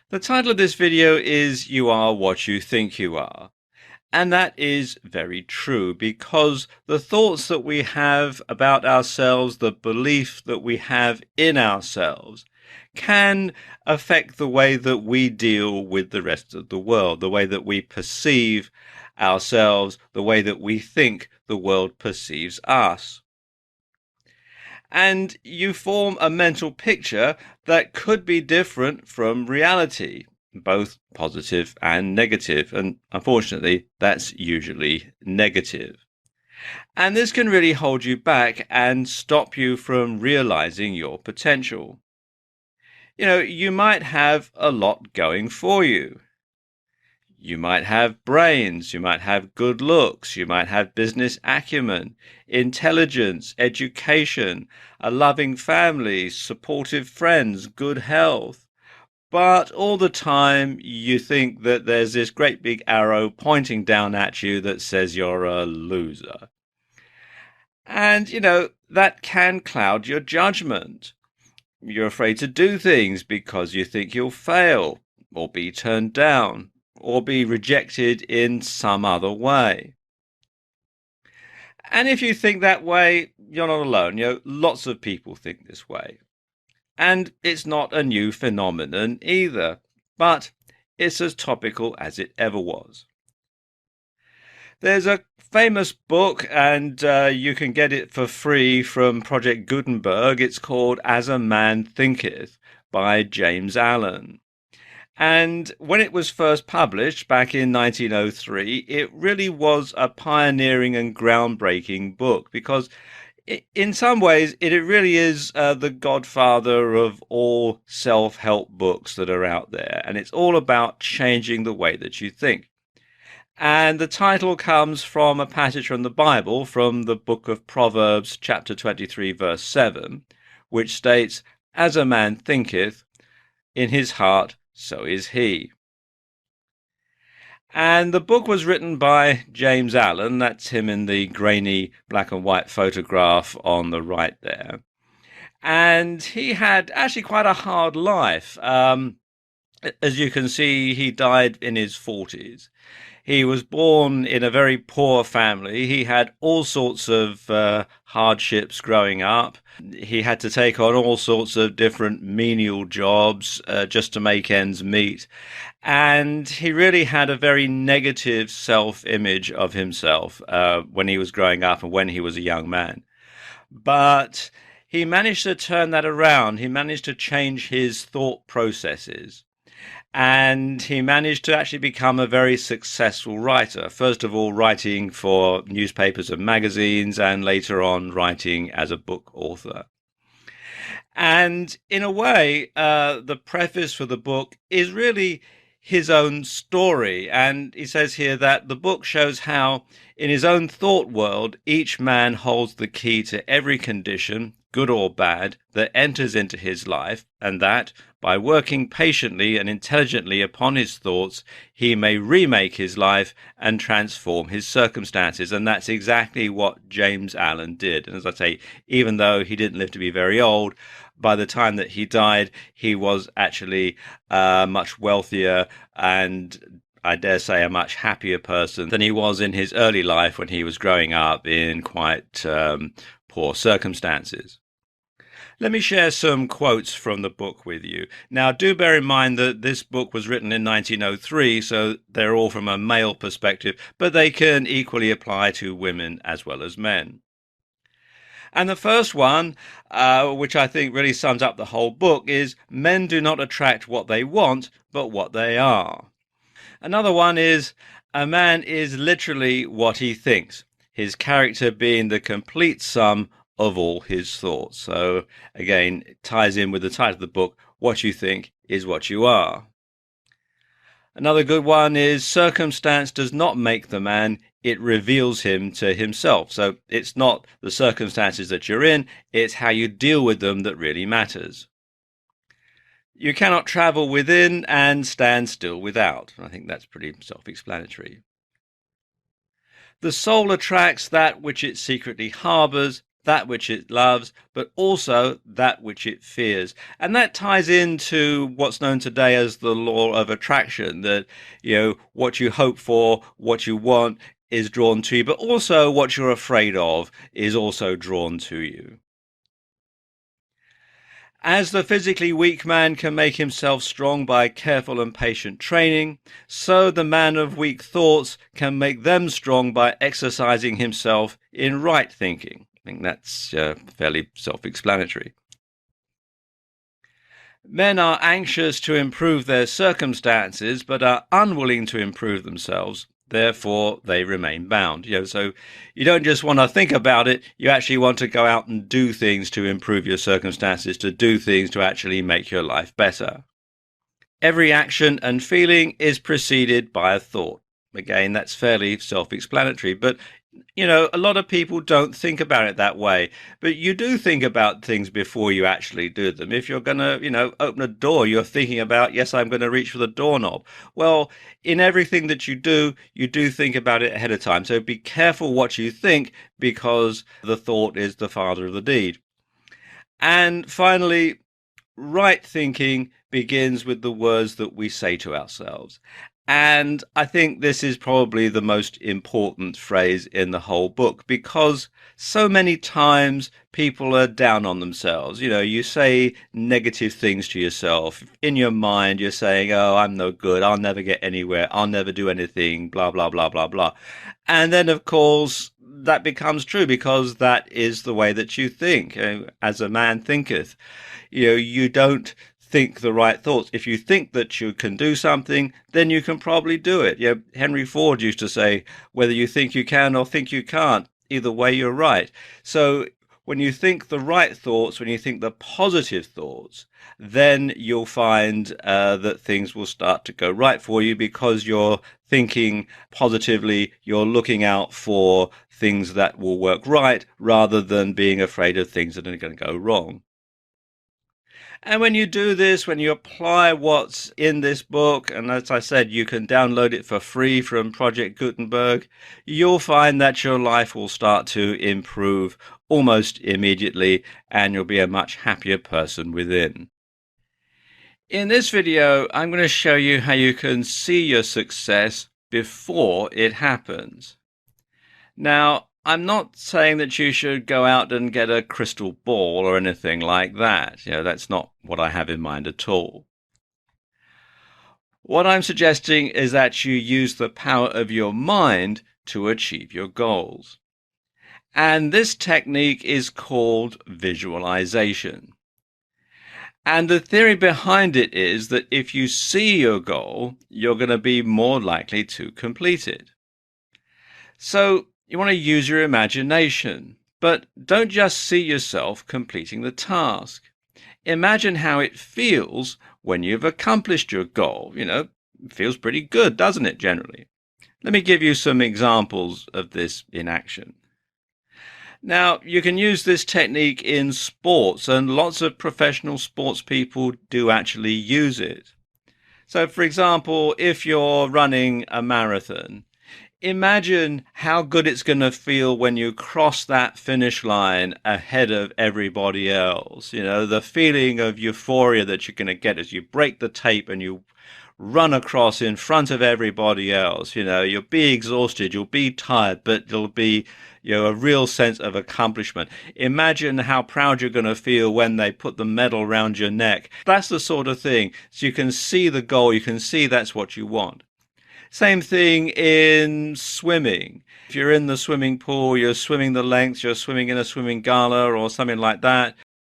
The title of this video is You Are What You Think You Are. And that is very true because the thoughts that we have about ourselves, the belief that we have in ourselves, can affect the way that we deal with the rest of the world, the way that we perceive ourselves, the way that we think the world perceives us. And you form a mental picture that could be different from reality, both positive and negative. And unfortunately, that's usually negative. And this can really hold you back and stop you from realizing your potential. You might have a lot going for you. You might have brains, you might have good looks, you might have business acumen, intelligence, education, a loving family, supportive friends, good health. But all the time you think that there's this great big arrow pointing down at you that says you're a loser. And, that can cloud your judgment. You're afraid to do things because you think you'll fail or be turned down or be rejected in some other way. And if you think that way, you're not alone. Lots of people think this way. And it's not a new phenomenon either, but it's as topical as it ever was. There's a famous book, and you can get it for free from Project Gutenberg. It's called As a Man Thinketh by James Allen. And when it was first published back in 1903, it really was a pioneering and groundbreaking book because in some ways it really is the godfather of all self-help books that are out there. And it's all about changing the way that you think. And the title comes from a passage from the Bible, from the book of Proverbs, chapter 23, verse 7, which states, As a man thinketh in his heart, so is he. And the book was written by James Allen. That's him in the grainy black and white photograph on the right there. And he had actually quite a hard life. As you can see, he died in his 40s. He was born in a very poor family. He had all sorts of hardships growing up. He had to take on all sorts of different menial jobs just to make ends meet. And he really had a very negative self-image of himself when he was growing up and when he was a young man. But he managed to turn that around. He managed to change his thought processes. And he managed to actually become a very successful writer. First of all, writing for newspapers and magazines, and later on writing as a book author. And in a way, the preface for the book is really his own story. And he says here that the book shows how, in his own thought world, each man holds the key to every condition, good or bad, that enters into his life, and that, by working patiently and intelligently upon his thoughts, he may remake his life and transform his circumstances. And that's exactly what James Allen did. And as I say, even though he didn't live to be very old, by the time that he died, he was actually much wealthier and I dare say a much happier person than he was in his early life when he was growing up in quite poor circumstances. Let me share some quotes from the book with you. Now, do bear in mind that this book was written in 1903, so they're all from a male perspective, but they can equally apply to women as well as men. And the first one, which I think really sums up the whole book, is men do not attract what they want, but what they are. Another one is, a man is literally what he thinks, his character being the complete sum of all his thoughts. So again, it ties in with the title of the book, What You Think is What You Are. Another good one is, circumstance does not make the man, it reveals him to himself. So it's not the circumstances that you're in, it's how you deal with them that really matters. You cannot travel within and stand still without. I think that's pretty self-explanatory. The soul attracts that which it secretly harbours, that which it loves, but also that which it fears. And that ties into what's known today as the law of attraction, that, what you hope for, what you want is drawn to you, but also what you're afraid of is also drawn to you. As the physically weak man can make himself strong by careful and patient training, so the man of weak thoughts can make them strong by exercising himself in right thinking. I think that's fairly self-explanatory. Men are anxious to improve their circumstances, but are unwilling to improve themselves. Therefore, they remain bound. So you don't just want to think about it, you actually want to go out and do things to improve your circumstances, to do things to actually make your life better. Every action and feeling is preceded by a thought. Again, that's fairly self-explanatory, but a lot of people don't think about it that way, but you do think about things before you actually do them. If you're going to, open a door, you're thinking about, yes, I'm going to reach for the doorknob. Well, in everything that you do think about it ahead of time. So be careful what you think, because the thought is the father of the deed. And finally, right thinking begins with the words that we say to ourselves. And I think this is probably the most important phrase in the whole book, because so many times people are down on themselves. You say negative things to yourself. In your mind, you're saying, oh, I'm no good. I'll never get anywhere. I'll never do anything, blah, blah, blah, blah, blah. And then, of course, that becomes true, because that is the way that you think. As a man thinketh, you don't think the right thoughts. If you think that you can do something, then you can probably do it. Henry Ford used to say, whether you think you can or think you can't, either way you're right. So when you think the right thoughts, when you think the positive thoughts, then you'll find that things will start to go right for you, because you're thinking positively, you're looking out for things that will work right, rather than being afraid of things that are going to go wrong. And when you do this, when you apply what's in this book, and as I said, you can download it for free from Project Gutenberg, you'll find that your life will start to improve almost immediately, and you'll be a much happier person within. In this video, I'm going to show you how you can see your success before it happens. Now, I'm not saying that you should go out and get a crystal ball or anything like that. That's not what I have in mind at all. What I'm suggesting is that you use the power of your mind to achieve your goals. And this technique is called visualization. And the theory behind it is that if you see your goal, you're going to be more likely to complete it. So you want to use your imagination, but don't just see yourself completing the task. Imagine how it feels when you've accomplished your goal. It feels pretty good, doesn't it, generally? Let me give you some examples of this in action. Now, you can use this technique in sports, and lots of professional sports people do actually use it. So, for example, if you're running a marathon, imagine how good it's going to feel when you cross that finish line ahead of everybody else. The feeling of euphoria that you're going to get as you break the tape and you run across in front of everybody else. You'll be exhausted, you'll be tired, but there'll be a real sense of accomplishment. Imagine how proud you're going to feel when they put the medal around your neck. That's the sort of thing. So you can see the goal, you can see that's what you want. Same thing in swimming. If you're in the swimming pool, you're swimming the lengths, you're swimming in a swimming gala or something like that,